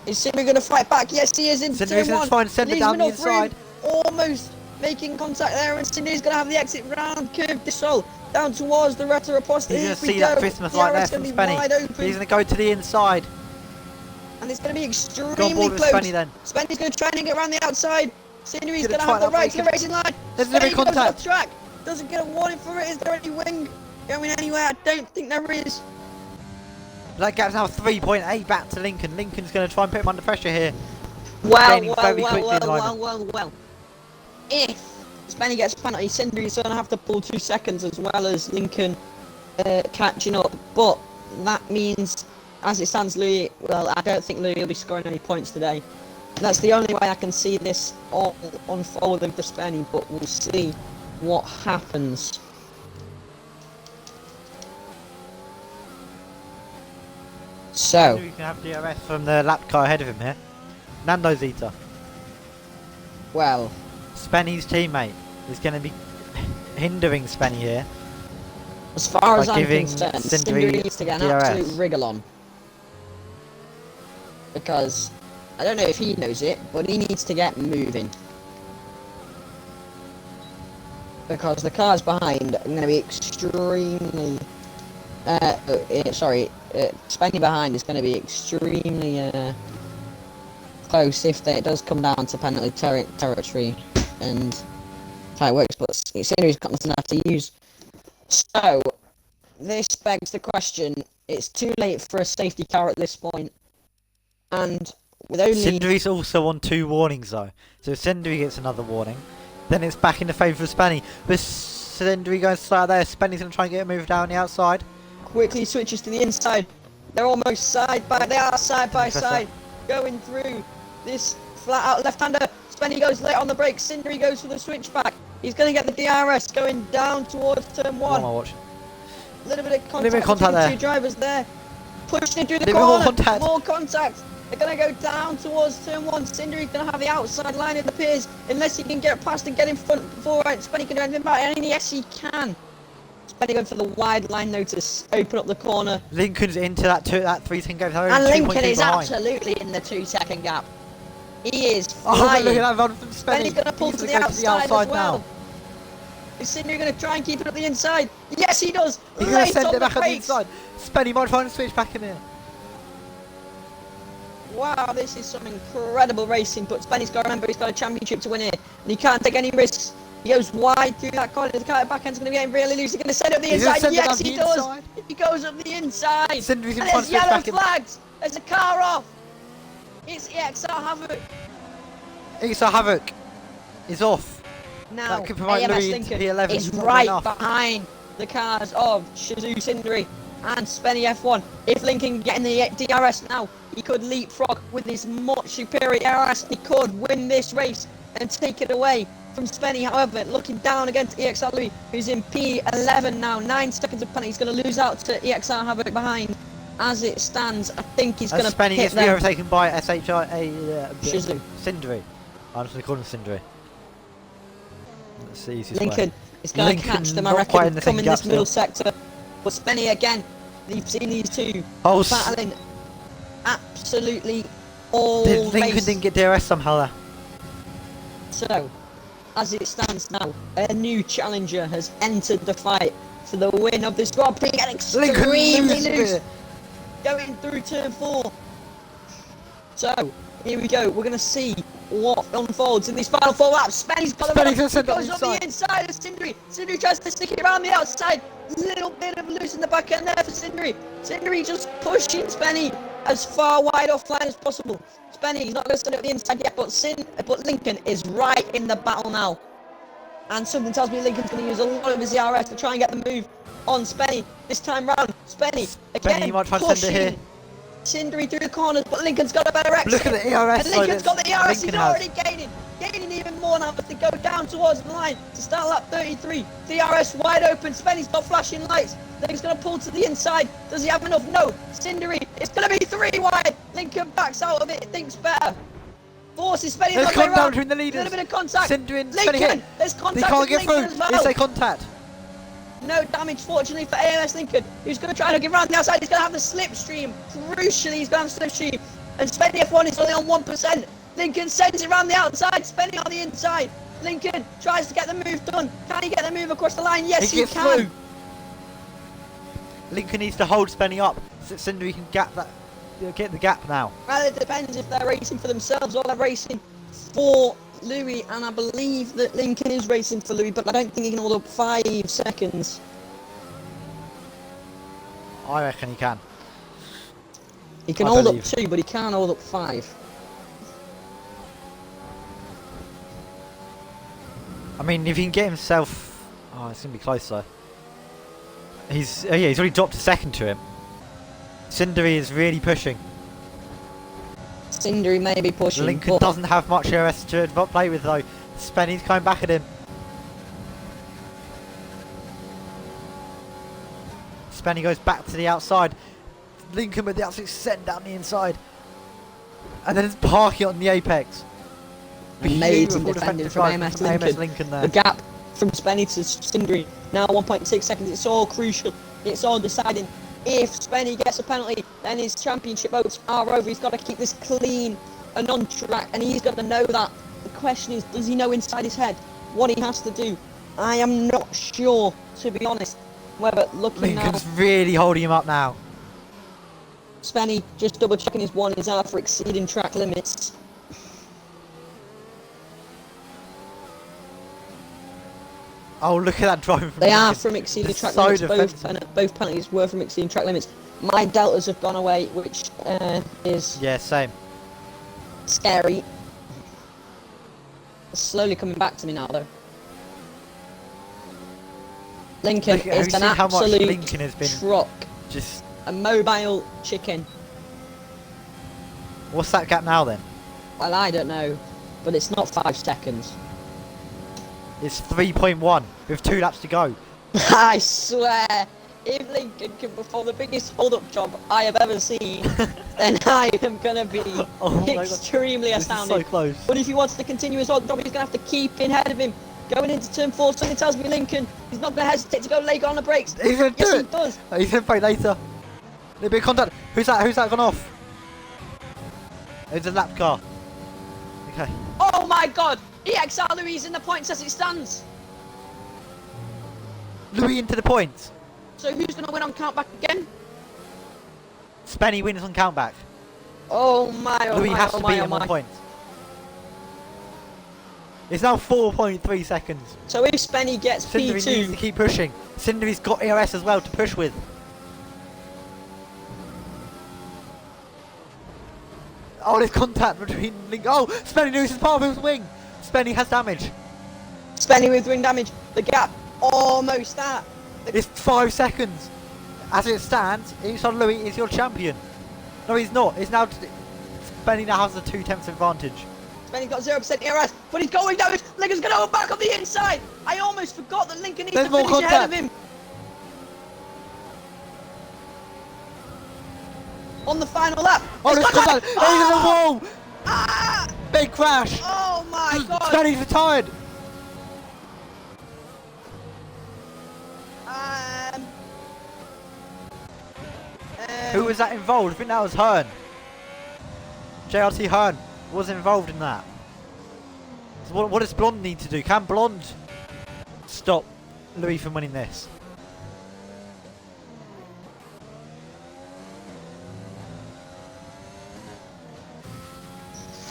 Is Sindri going to fight back? Yes, he is in Sindri's turn gonna one. try and send it Leaves down the enough room, inside. almost making contact there, and Sindri's going to have the exit round curve this all down towards the Retta Aposta. He's Here going to we see go. that Christmas light there DRS from gonna be wide Spenny. open, He's going to go to the inside. and it's going to be Go on extremely board with close. Spenny then. Spenny's going to try and get around the outside. Sindri's Gonna going to try have the that right to the braking. racing line. There's gonna be Spenny goes contact. off track. Doesn't get a warning for it. Is there any wing going anywhere? I don't think there is. That gap's now 3.8 back to Lincoln. Lincoln's going to try and put him under pressure here. Well, Gaining very quickly in alignment. If Spenny gets penalty, Sindri's going to have to pull 2 seconds as well as Lincoln catching up. But that means, as it stands, Louis, well, I don't think Louis will be scoring any points today. That's the only way I can see this all unfolding for Spenny, but we'll see what happens. So, You can have DRS from the lap car ahead of him here. Nando Zeta. well, Spenny's teammate is going to be hindering Spenny here. as far as By I'm giving concerned, Sindri Sindri needs to get an DRS. absolute wriggle on. Because, I don't know if he knows it, but he needs to get moving. Because the cars behind are going to be extremely... Spenny behind is going to be extremely close if it does come down to penalty territory and how it works, but Sindri's got nothing left to use. So, this begs the question, it's too late for a safety car at this point, and with only... Sindri's also on 2 warnings though. So if Sindri gets another warning, then it's back in the favour of Spenny. With Sindri going to out there, Spenny's going to try and get a move down the outside. quickly switches to the inside. They're almost they are side by side, going through this flat out left-hander. Spenny goes late on the brakes, Sindri goes for the switchback. He's going to get the DRS going down towards turn What am I 1. watching? A little bit of contact, bit of contact between there. the 2 drivers there. Pushing it through the Little more corner, contact. more contact. They're going to go down towards turn 1. Sindri's going to have the outside line, it appears, unless he can get past and get in front before Spenny can do anything about it. And yes, he can. Spenny going for the wide line though to open up the corner. Lincoln's into that 3-second gap. And Lincoln is behind. absolutely in the 2-second gap. He is Oh, flying. look at that run from Spenny. Spenny's going to pull He's to the gonna go outside, as well. now. Is Sindri going to try and keep it up the inside? Yes, he does. He's going to Late send on it back the on the brakes. inside. Spenny might try and switch back in here. Wow, this is some incredible racing. But Spenny's got to remember he's got a championship to win here, and he can't take any risks. He goes wide through that corner. The car back end's going to be getting really loose. He's going to send it up the He's gonna inside. send it Yes, up he the does. inside. He goes up the inside. Sindri's in And front, there's switch yellow back in. flags. There's a car off. It's EXR Havoc. Issa Havoc is off. Now, That could provide AMS Louis into Lincoln P11. is It's not right enough. behind the cars of Shazoo Sindri and Spenny F1. If Lincoln can get in the DRS now, he could leapfrog with his much superior DRS. He could win this race and take it away from Spenny. However, looking down against EXR Louis, who's in P11 now, 9 seconds of penalty. He's going to lose out to EXR Havoc behind. As it stands, I think he's going As to Spenny hit gets them. overtaken by SHI Shazoo. Sindri. I'm just going to call him Sindri. That's the easiest way. Lincoln is going to Lincoln catch them, I not quite in reckon, the come same in gap this middle still. sector. But Spenny again, you've seen these two Oh, battling absolutely all Lincoln race. didn't get DRS somehow there. So, as it stands now, a new challenger has entered the fight for the win of this Grand Prix. And Lincoln extremely loses loose, it. going through turn 4. So, here we go. We're going to see what unfolds in these final 4 laps. Spenny's got the Spenny's run. gonna He send it goes up the inside of Sindri. Sindri tries to stick it around the outside. Little bit of loose in the back end there for Sindri. Sindri just pushing Spenny. as far wide offline as possible. Spenny, he's not going to stand up the inside yet, but Lincoln is right in the battle now. And something tells me Lincoln's going to use a lot of his ERS to try and get the move on Spenny. This time round, Spenny again you might try to send it here. Cindery through the corners, but Lincoln's got a better exit. Look at the ERS. And Lincoln's got the ERS, Lincoln he's already gaining even more now as they go down towards the line to start lap 33. The ERS wide open, Spenny's got flashing lights. Lincoln's going to pull to the inside. Does he have enough? No. Cindery, it's going to be 3 wide. Lincoln backs out of it, thinks better. Forces Spenny There's the way contact around. between the A leaders. little bit of contact. Cindery and Spenny Lincoln, here. there's They contact can't with get Lincoln through. as well. Is there contact? No damage, fortunately, for AMS Lincoln, who's going to try to get around the outside. He's going to have the slipstream. Crucially, he's going to have slipstream. And Spenny F1 is only on 1%. Lincoln sends it around the outside. Spenny on the inside. Lincoln tries to get the move done. Can he get the move across the line? Yes, he gets can. through. Lincoln needs to hold Spenny up so Cindery can get the gap now. Well, it depends if they're racing for themselves or they're racing for Louis. And I believe that Lincoln is racing for Louis, but I don't think he can hold up 5 seconds. I reckon he can. He can I hold believe. up 2, but he can't hold up 5. I mean, if he can get himself... Oh, it's going to be close though. He's already dropped a second to him. Cindery is really pushing. Cindery may be pushing. Lincoln but doesn't have much ERS to play with though. Spenny's coming back at him. Spenny goes back to the outside. Lincoln with the absolute send down the inside. And then it's parking on the apex. Amazing Beautiful defending defensive from drive AMS from Lincoln. Lincoln there. The gap from Spenny to Cindery, now 1.6 seconds. It's all crucial. It's all deciding. If Spenny gets a penalty, then his championship votes are over. He's got to keep this clean and on track, and he's got to know that. The question is, does he know inside his head what he has to do? I am not sure, to be honest. Whether looking now, Lincoln's really holding him up now. Spenny just double checking his 1 is out for exceeding track limits. Oh, look at that driving from They are Lincoln. from exceeding They're track so limits. defensive. Both penalties were from exceeding track limits. My deltas have gone away, which is Yeah, same. scary. It's slowly coming back to me now, though. Lincoln Look, have you is an seen how much absolute Lincoln has been truck, just... a mobile chicken. What's that gap now then? Well, I don't know, but it's not 5 seconds. It's 3.1 with 2 laps to go. I swear, if Lincoln can perform the biggest hold-up job I have ever seen, then I am gonna be Oh my God. extremely This is astounded. so close. But if he wants to continue his hold-up job, he's gonna have to keep in ahead of him. Going into turn 4, something tells me Lincoln, he's not gonna hesitate to go late on the brakes. He's going to Yes, do he it. does. He's going to break later. Little bit of contact. Who's that? Who's that gone off? It's a lap car. Okay. Oh my God! EXR Louis in the points as it stands. Louis into the points. So who's gonna win on countback again? Spenny wins on countback. Oh my! Oh Louis my! has Oh to my! beat Oh him on my! points. It's now 4.3 seconds. So if Spenny gets Cindery needs to P2, keep pushing. Cindery's got ERS as well to push with. Oh, there's contact between Lincoln. Oh, Spenny loses part of his wing. Spenny has damage. Spenny with wing damage. The gap almost that. It's 5 seconds. As it stands, it's on Louis is your champion. No, he's not. It's now... Spenny now has a 2/10 advantage. Spenny's got 0% ERS, but he's going damage. Lincoln's gonna go back on the inside. I almost forgot that Lincoln needs There's to more finish ahead of contact. him. On the final lap. Oh, It's there's contact. He's in the wall. Ah! Big crash. Oh my God! Spenny's retired. Who was that involved? I think that was Hearn. JRT Hearn was involved in that. So what does Blonde need to do? Can Blonde stop Louis from winning this?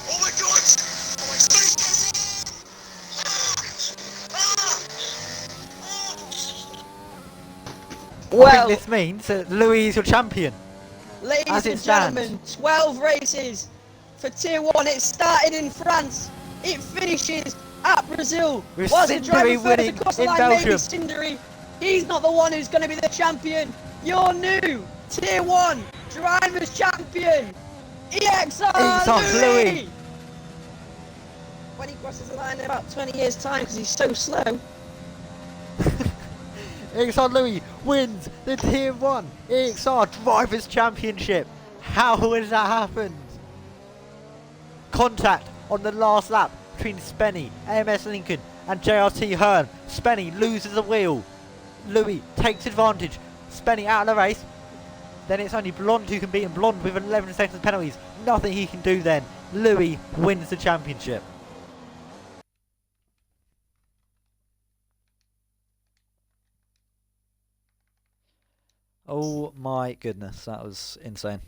Oh my God! Oh my I Well, think this means that Louis is your champion. Ladies As it and stands. gentlemen, 12 races for Tier 1. It started in France. It finishes at Brazil. With Whilst the driver Cindery furthest winning across the in line may be Belgium. Cindery, he's not the one who's going to be the champion. Your new Tier 1 Drivers' Champion, EXR EXR Louis! Louis. When he crosses the line in about 20 years' time, because he's so slow. EXR Louis wins the Tier 1 EXR Drivers' Championship. How has that happened? Contact on the last lap between Spenny, AMS Lincoln and JRT Hearn. Spenny loses the wheel. Louis takes advantage. Spenny out of the race. Then it's only Blonde who can beat him. Blonde with 11 seconds penalties. Nothing he can do then. Louis wins the championship. Oh my goodness, that was insane.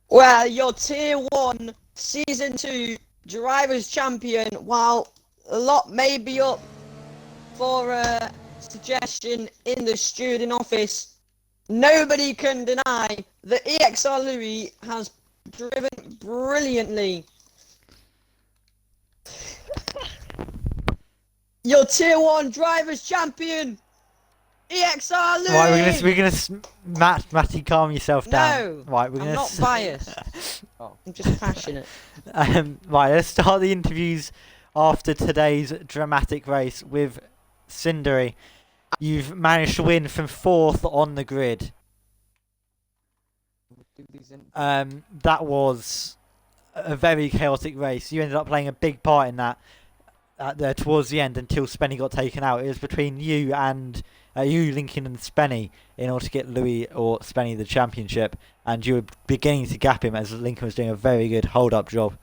Well, your Tier 1 Season 2 Drivers' Champion, while a lot may be up for a suggestion in the student office, nobody can deny that EXR Louis has driven brilliantly. Your Tier 1 Drivers' Champion, EXR Louis! Right, we're gonna Matty, calm yourself down. No, Right, we're I'm gonna not biased. I'm just passionate. Right, let's start the interviews after today's dramatic race with Cindery. You've managed to win from 4th on the grid. That was a very chaotic race. You ended up playing a big part in that towards the end until Spenny got taken out. It was between you and you, Lincoln, and Spenny in order to get Louis or Spenny the championship, and you were beginning to gap him as Lincoln was doing a very good hold-up job.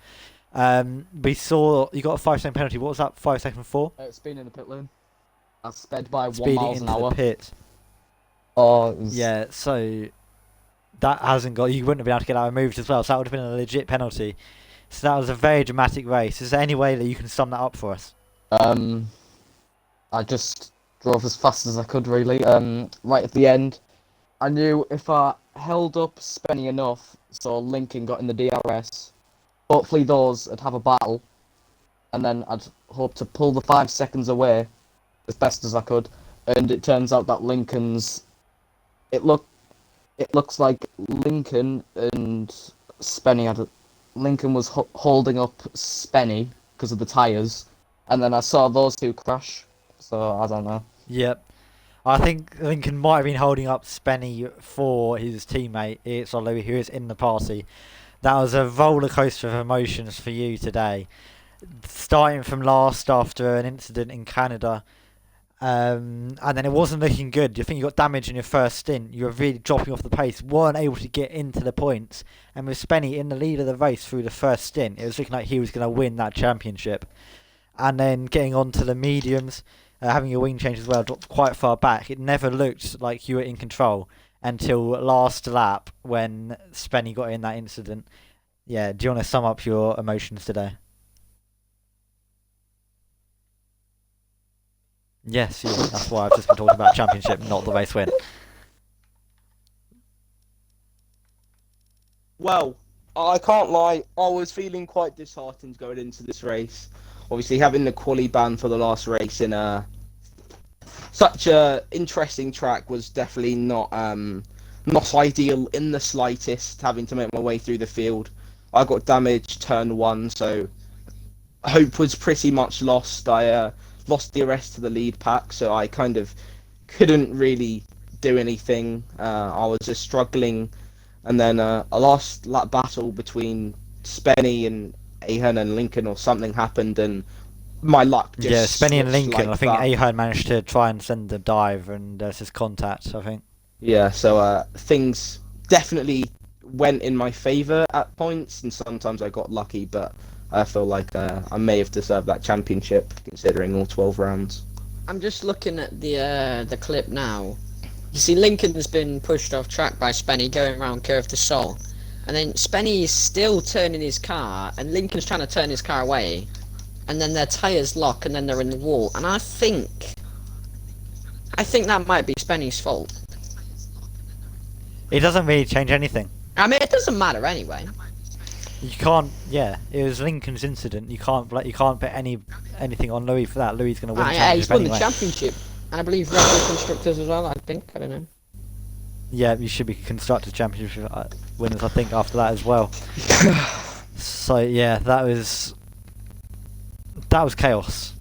We saw you got a 5-second penalty. What was that 5 second for? Speeding in the pit lane. I sped by 1 Speeding mile into an hour. the pit. Oh, it was... Yeah, so that hasn't got. You wouldn't have been able to get that removed as well. So that would have been a legit penalty. So that was a very dramatic race. Is there any way that you can sum that up for us? I just drove as fast as I could, really. Right at the end, I knew if I held up Spenny enough, so Lincoln got in the DRS, hopefully those would have a battle, and then I'd hope to pull the 5 seconds away as best as I could. And it turns out that Lincoln's... It looks like Lincoln and Spenny had... Lincoln was holding up Spenny because of the tyres, and then I saw those two crash, so I don't know. Yep. I think Lincoln might have been holding up Spenny for his teammate, EXR Louis, who is in the party. That was a roller coaster of emotions for you today. Starting from last after an incident in Canada, and then it wasn't looking good. You think you got damage in your first stint. You were really dropping off the pace, weren't able to get into the points. And with Spenny in the lead of the race through the first stint, it was looking like he was going to win that championship. And then getting on to the mediums, having your wing change as well, dropped quite far back. It never looked like you were in control until last lap when Spenny got in that incident. Yeah, do you want to sum up your emotions today? Yes, yeah, that's why I've just been talking about championship, not the race win. Well, I can't lie, I was feeling quite disheartened going into this race. Obviously, having the quali ban for the last race in such a interesting track was definitely not ideal in the slightest. Having to make my way through the field, I got damaged turn 1, so hope was pretty much lost. I lost the rest to the lead pack, so I kind of couldn't really do anything. I was just struggling, and then a last lap battle between Spenny and Ahern and Lincoln or something happened, and my luck just Yeah, Spenny and switched Lincoln. like I think that. Ahern managed to try and send a dive, and there's his contact, I think. Yeah, so things definitely went in my favour at points, and sometimes I got lucky, but I feel like I may have deserved that championship considering all 12 rounds. I'm just looking at the clip now. You see, Lincoln's been pushed off track by Spenny going around Curve to Sol, and then Spenny is still turning his car, and Lincoln's trying to turn his car away. and then their tyres lock, and then they're in the wall. And I think that might be Spenny's fault. It doesn't really change anything. I mean, it doesn't matter anyway. You can't. Yeah, it was Lincoln's incident. You can't put anything on Louis for that. Louis is going to win the Yeah, he's championship won anyway. the championship, and I believe Red Bull constructors as well. I think, I don't know. Yeah, you should be constructors championship winners. I think after that as well. So yeah, that was chaos.